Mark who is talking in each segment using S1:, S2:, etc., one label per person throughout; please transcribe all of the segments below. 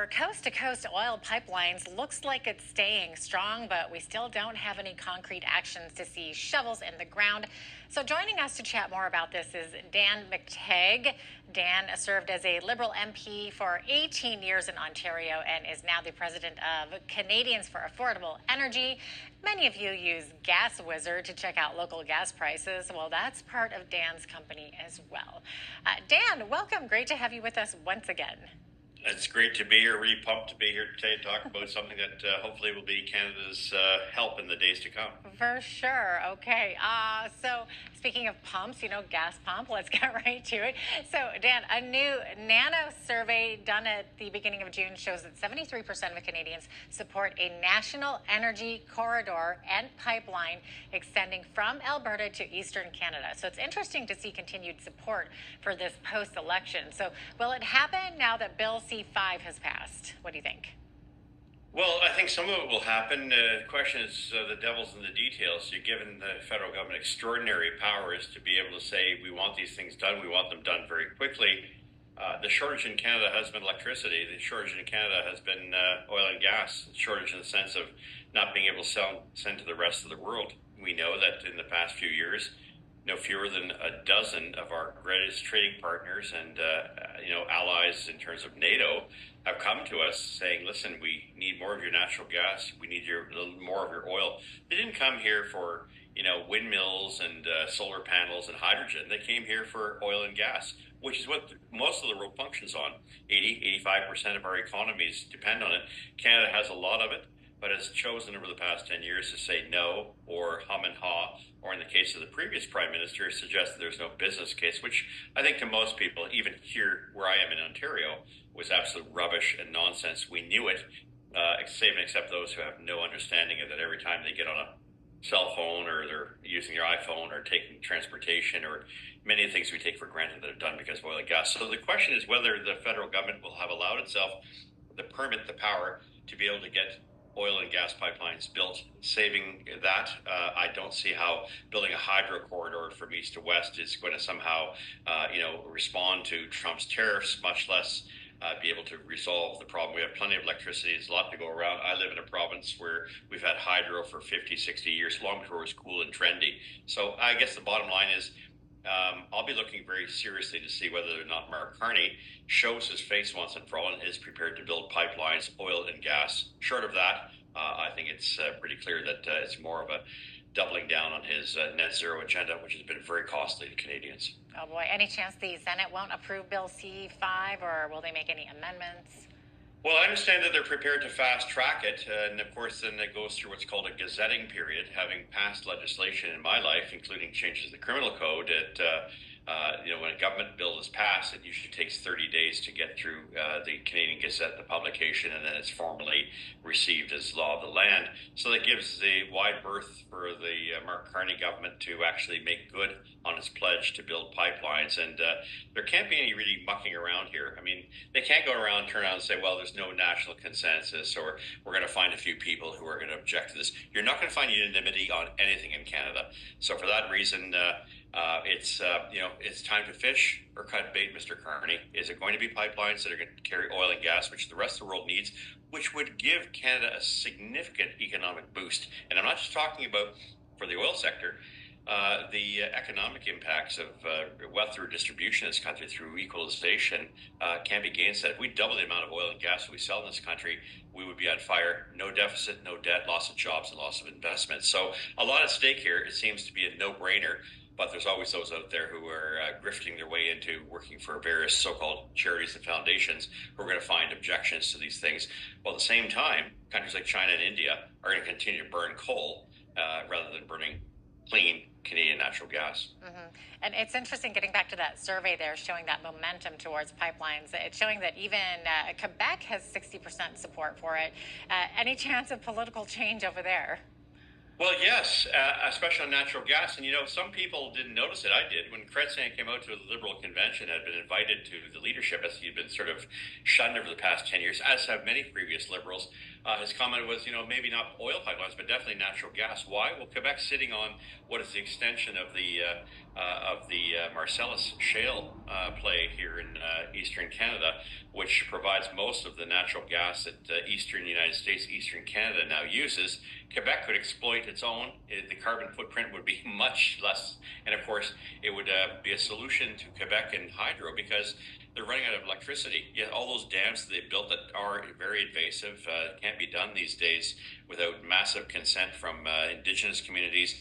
S1: for coast-to-coast oil pipelines looks like it's staying strong, but we still don't have any concrete actions to see shovels in the ground. So joining us to chat more about this is Dan McTeague. Dan served as a Liberal MP for 18 years in Ontario and is now the president of Canadians for Affordable Energy. Many of you use Gas Wizard to check out local gas prices. Well, that's part of Dan's company as well. Dan, welcome. Great to have you with us once again.
S2: It's great to be here. Really pumped to be here today to talk about something that hopefully will be Canada's help in the days to come.
S1: For sure. Okay. So speaking of pumps, gas pump, let's get right to it. So, Dan, a new NANO survey done at the beginning of June shows that 73% of Canadians support a national energy corridor and pipeline extending from Alberta to eastern Canada. So it's interesting to see continued support for this post-election. So will it happen now that Bill C5 has passed? What do you think?
S2: Well, I think some of it will happen. The question is the devil's in the details. You're given the federal government extraordinary powers to be able to say, we want these things done, we want them done very quickly. The shortage in Canada has been electricity. The shortage in Canada has been oil and gas. The shortage in the sense of not being able to send to the rest of the world. We know that in the past few years, no fewer than a dozen of our greatest trading partners and allies in terms of NATO have come to us saying, listen, we need more of your natural gas, we need a little more of your oil. They didn't come here for windmills and solar panels and hydrogen. They came here for oil and gas, which is what most of the world functions on. 85% of our economies depend on it. Canada has a lot of it, but has chosen over the past 10 years to say no or hum and haw, or in the case of the previous prime minister, suggest that there's no business case, which I think to most people, even here where I am in Ontario, was absolute rubbish and nonsense. We knew it, save and except those who have no understanding of that every time they get on a cell phone or they're using their iPhone or taking transportation or many of the things we take for granted that are done because of oil and gas. So the question is whether the federal government will have allowed itself the permit, the power to be able to get oil and gas pipelines built. Saving that, I don't see how building a hydro corridor from east to west is going to somehow, respond to Trump's tariffs, much less be able to resolve the problem. We have plenty of electricity. There's a lot to go around. I live in a province where we've had hydro for 50, 60 years, long before it was cool and trendy. So I guess the bottom line is I'll be looking very seriously to see whether or not Mark Carney shows his face once and for all and is prepared to build pipelines, oil and gas. Short of that, I think it's pretty clear that it's more of a doubling down on his net zero agenda, which has been very costly to Canadians.
S1: Oh boy, any chance the Senate won't approve Bill C5, or will they make any amendments?
S2: Well, I understand that they're prepared to fast track it, and of course then it goes through what's called a gazetting period. Having passed legislation in my life, including changes to the criminal code, when a government bill is passed, it usually takes 30 days to get through the Canadian Gazette, the publication, and then it's formally received as law of the land. So that gives the wide berth for the Mark Carney government to actually make good on its pledge to build pipelines. And there can't be any really mucking around here. I mean, they can't go around, turn around and say, well, there's no national consensus, or we're going to find a few people who are going to object to this. You're not going to find unanimity on anything in Canada. So for that reason, it's time to fish or cut bait, Mr. Carney. Is it going to be pipelines that are going to carry oil and gas, which the rest of the world needs, which would give Canada a significant economic boost? And I'm not just talking about for the oil sector. The economic impacts of wealth through distribution in this country through equalization can't be gainsaid. If we double the amount of oil and gas we sell in this country, we would be on fire. No deficit, no debt, loss of jobs, and loss of investment. So a lot at stake here. It seems to be a no-brainer. But there's always those out there who are grifting their way into working for various so-called charities and foundations who are going to find objections to these things. While at the same time, countries like China and India are going to continue to burn coal rather than burning clean Canadian natural gas.
S1: Mm-hmm. And it's interesting getting back to that survey there showing that momentum towards pipelines. It's showing that even Quebec has 60% support for it. Any chance of political change over there?
S2: Well, yes, especially on natural gas. And, some people didn't notice it. I did. When Chrétien came out to the Liberal convention, had been invited to the leadership as he'd been sort of shunned over the past 10 years, as have many previous Liberals. His comment was, maybe not oil pipelines, but definitely natural gas. Why? Well, Quebec's sitting on what is the extension of the Marcellus shale play here in eastern Canada, which provides most of the natural gas that eastern United States, eastern Canada now uses. Quebec could exploit its own. The carbon footprint would be much less. And of course, it would be a solution to Quebec and hydro because they're running out of electricity. Yeah, all those dams that they built that are very invasive can't be done these days without massive consent from Indigenous communities.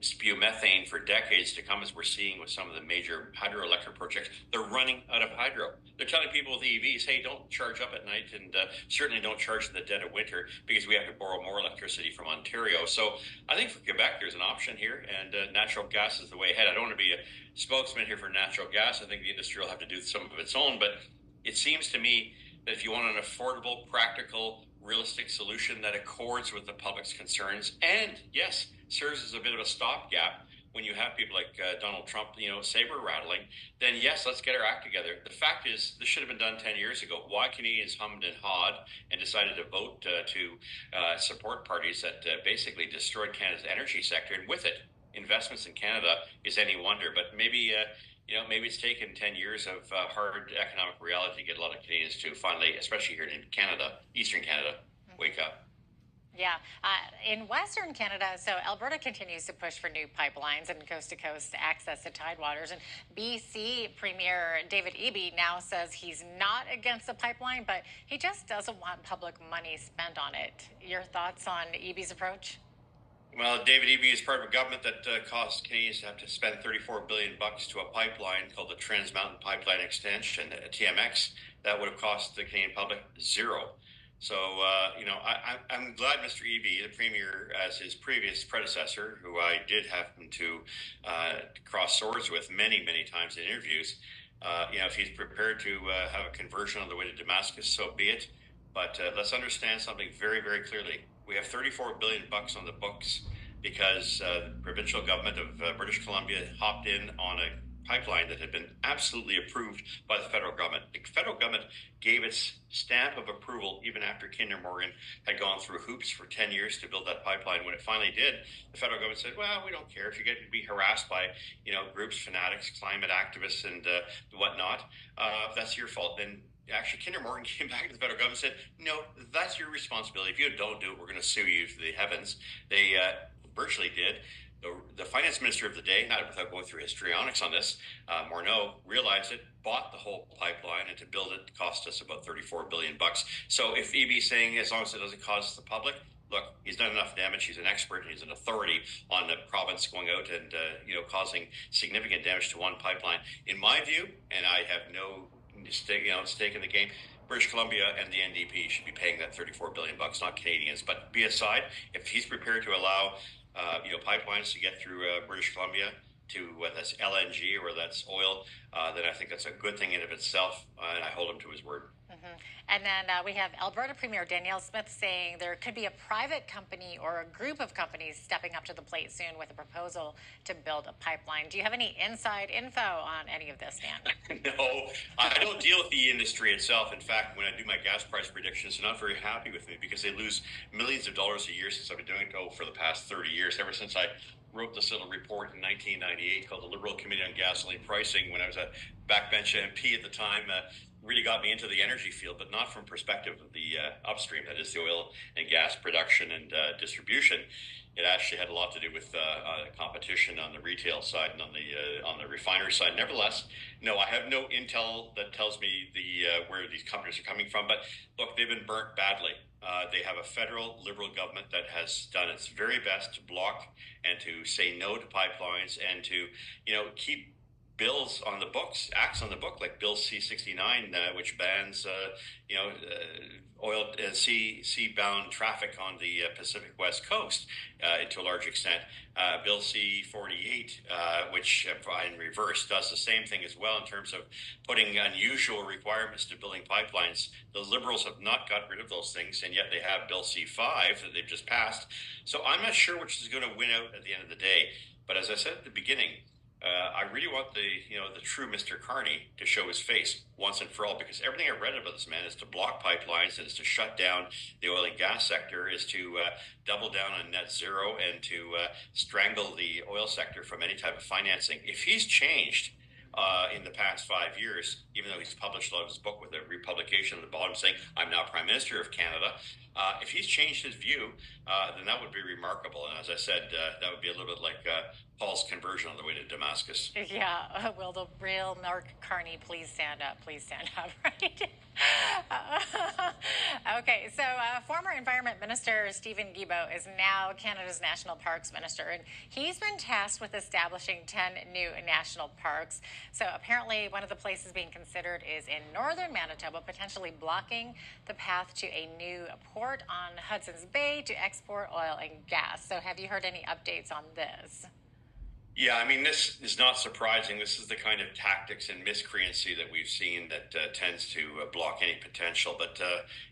S2: Spew methane for decades to come, as we're seeing with some of the major hydroelectric projects. They're running out of hydro. They're telling people with EVs, hey, don't charge up at night, and certainly don't charge in the dead of winter because we have to borrow more electricity from Ontario. So I think for Quebec, there's an option here, and natural gas is the way ahead. I don't want to be a spokesman here for natural gas. I think the industry will have to do some of its own, but it seems to me that if you want an affordable, practical, realistic solution that accords with the public's concerns and, yes, serves as a bit of a stopgap when you have people like Donald Trump, saber rattling, then yes, let's get our act together. The fact is, this should have been done 10 years ago. Why Canadians hummed and hawed and decided to vote to support parties that basically destroyed Canada's energy sector, and with it, investments in Canada is any wonder. But maybe it's taken 10 years of hard economic reality to get a lot of Canadians to finally, especially here in Canada, Eastern Canada, wake up.
S1: Yeah. In Western Canada, so Alberta continues to push for new pipelines and coast to coast access to tidewaters. And BC Premier David Eby now says he's not against the pipeline, but he just doesn't want public money spent on it. Your thoughts on Eby's approach?
S2: Well, David Eby is part of a government that costs Canadians to have to spend $34 billion to a pipeline called the Trans Mountain Pipeline Extension, TMX. That would have cost the Canadian public zero. So, I'm glad Mr. Eby, the Premier, as his previous predecessor, who I did happen to cross swords with many, many times in interviews, if he's prepared to have a conversion on the way to Damascus, so be it. But let's understand something very, very clearly. We have $34 billion on the books because the provincial government of British Columbia hopped in on a pipeline that had been absolutely approved by the federal government. The federal government gave its stamp of approval even after Kinder Morgan had gone through hoops for 10 years to build that pipeline. When it finally did, the federal government said, well, we don't care if you get to be harassed by, groups, fanatics, climate activists, and whatnot. That's your fault. Then actually, Kinder Morgan came back to the federal government and said, no, that's your responsibility. If you don't do it, we're going to sue you to the heavens. They virtually did. The finance minister of the day, not without going through histrionics on this, Morneau, realized it, bought the whole pipeline, and to build it cost us about $34 billion. So if Eby's saying as long as it doesn't cost the public, look, he's done enough damage. He's an expert, and he's an authority on the province going out and causing significant damage to one pipeline. In my view, and I have no stake in the game, British Columbia and the NDP should be paying that $34 billion, not Canadians. But be aside, if he's prepared to allow pipelines to get through British Columbia to whether that's LNG or that's oil, then I think that's a good thing in of itself, and I hold him to his word.
S1: Mm-hmm. And then we have Alberta Premier Danielle Smith saying there could be a private company or a group of companies stepping up to the plate soon with a proposal to build a pipeline. Do you have any inside info on any of this, Dan?
S2: No, I don't deal with the industry itself. In fact, when I do my gas price predictions, they're not very happy with me because they lose millions of dollars a year since I've been doing it for the past 30 years, ever since I wrote this little report in 1998 called the Liberal Committee on Gasoline Pricing when I was a backbench MP at the time. Really got me into the energy field, but not from perspective of the upstream, that is the oil and gas production and distribution. It actually had a lot to do with competition on the retail side and on the refinery side. Nevertheless, no, I have no intel that tells me where these companies are coming from. But look, they've been burnt badly. They have a federal Liberal government that has done its very best to block and to say no to pipelines and to keep bills on the books, acts on the book, like Bill C-69, which bans, oil seabound traffic on the Pacific West Coast to a large extent. Bill C-48, which in reverse does the same thing as well in terms of putting unusual requirements to building pipelines. The Liberals have not got rid of those things, and yet they have Bill C-5 that they've just passed. So I'm not sure which is going to win out at the end of the day. But as I said at the beginning, I really want the true Mr. Carney to show his face once and for all, because everything I read about this man is to block pipelines, and is to shut down the oil and gas sector, is to double down on net zero, and to strangle the oil sector from any type of financing. If he's changed in the past 5 years, even though he's published a lot of his book with a republication at the bottom saying, I'm now Prime Minister of Canada, if he's changed his view, then that would be remarkable. And as I said, that would be a little bit like Paul's conversion on the way to Damascus.
S1: Yeah, will the real Mark Carney please stand up? Please stand up, right? Okay, so former Environment Minister Stephen Guilbeault is now Canada's National Parks Minister, and he's been tasked with establishing 10 new national parks. So apparently one of the places being considered is in northern Manitoba, potentially blocking the path to a new port on Hudson's Bay to export oil and gas. So have you heard any updates on this?
S2: Yeah, I mean, this is not surprising. This is the kind of tactics and miscreancy that we've seen that tends to block any potential. But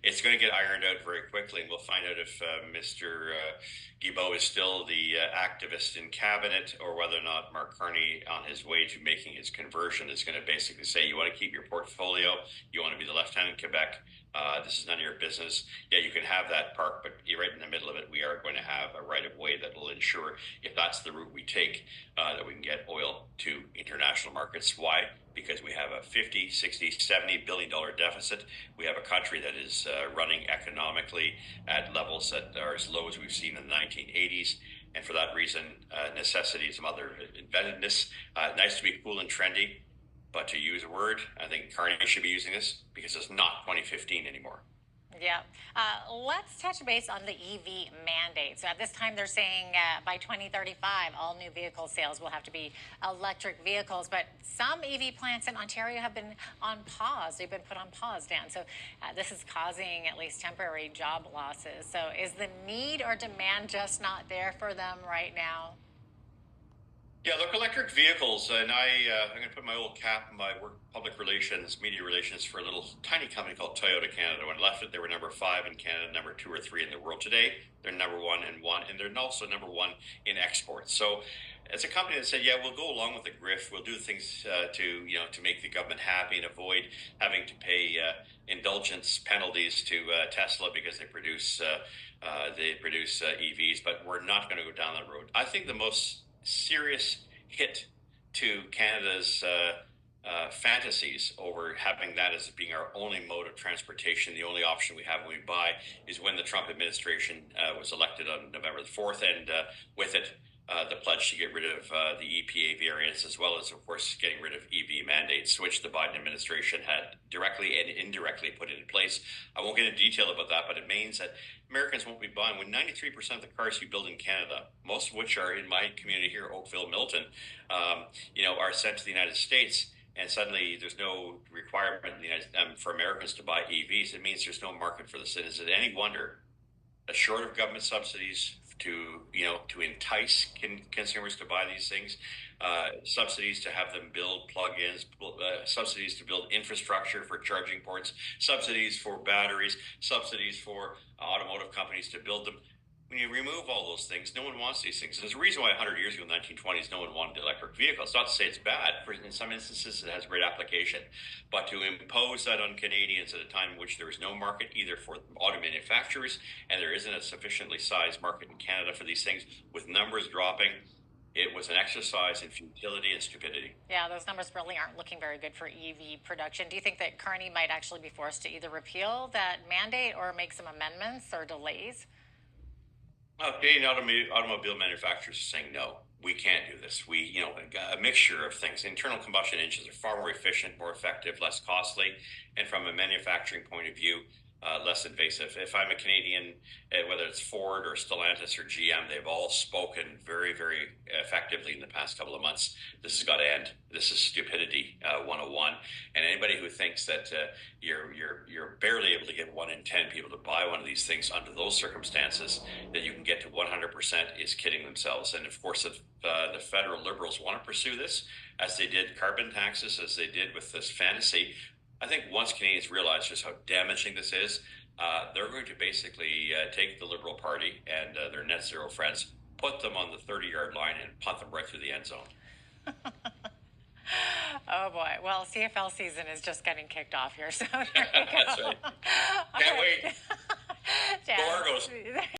S2: it's going to get ironed out very quickly, and we'll find out if Mr. Guilbeault is still the activist in cabinet, or whether or not Mark Carney, on his way to making his conversion, is going to basically say, you want to keep your portfolio, you want to be the lieutenant in Quebec, this is none of your business. Yeah, you can have that park, but right in the middle of it, we are going to have a right-of-way that will ensure, if that's the route we take, that we can get oil to international markets. Why? Because we have a 50, 60, 70 billion dollar deficit. We have a country that is running economically at levels that are as low as we've seen in the 1980s. And for that reason, necessity is mother of inventiveness. Nice to be cool and trendy, but to use a word, I think Carney should be using this, because it's not 2015 anymore.
S1: Yeah. Let's touch base on the EV mandate. So at this time, they're saying by 2035, all new vehicle sales will have to be electric vehicles. But some EV plants in Ontario have been on pause. They've been put on pause, Dan. So this is causing at least temporary job losses. So is the need or demand just not there for them right now?
S2: Yeah, look, electric vehicles, and I'm going to put my old cap in my work public relations, media relations for a little tiny company called Toyota Canada. When I left it, they were number 5 in Canada, number 2 or 3 in the world. Today, they're number 1 and they're also number 1 in exports. So, as a company that said, yeah, we'll go along with the grift, we'll do things to make the government happy and avoid having to pay indulgence penalties to Tesla because they produce EVs, but we're not going to go down that road. I think the most serious hit to Canada's fantasies over having that as being our only mode of transportation, the only option we have when we buy, is when the Trump administration was elected on November the 4th, and with it, the pledge to get rid of the EPA variants, as well as, of course, getting rid of EV mandates, which the Biden administration had directly and indirectly put in place. I won't get into detail about that, but it means that Americans won't be buying. When 93% of the cars you build in Canada, most of which are in my community here, Oakville, Milton, are sent to the United States, and suddenly there's no requirement for Americans to buy EVs, it means there's no market for this. And is it any wonder that short of government subsidies to entice consumers to buy these things, subsidies to have them build plug-ins, subsidies to build infrastructure for charging ports, subsidies for batteries, subsidies for automotive companies to build them. When you remove all those things, no one wants these things. There's a reason why 100 years ago, in the 1920s, no one wanted electric vehicles. Not to say it's bad. In some instances, it has great application. But to impose that on Canadians at a time in which there is no market either for auto manufacturers, and there isn't a sufficiently sized market in Canada for these things, with numbers dropping, it was an exercise in futility and stupidity.
S1: Yeah, those numbers really aren't looking very good for EV production. Do you think that Carney might actually be forced to either repeal that mandate or make some amendments or delays?
S2: Canadian automobile manufacturers are saying, no, we can't do this. A mixture of things. Internal combustion engines are far more efficient, more effective, less costly. And from a manufacturing point of view, less invasive. If I'm a Canadian, whether it's Ford or Stellantis or GM, they've all spoken very, very effectively in the past couple of months. This has got to end. This is stupidity 101. And anybody who thinks that you're barely able to get 1 in 10 people to buy one of these things under those circumstances, that you can get to 100% is kidding themselves. And of course, if the federal Liberals want to pursue this, as they did carbon taxes, as they did with this fantasy, I think once Canadians realize just how damaging this is, they're going to basically take the Liberal Party and their net zero friends, put them on the 30-yard line, and punt them right through the end zone.
S1: Oh boy. Well, CFL season is just getting kicked off here, so there you go.
S2: That's right. Can't wait.
S1: Dan,
S2: Go Argos.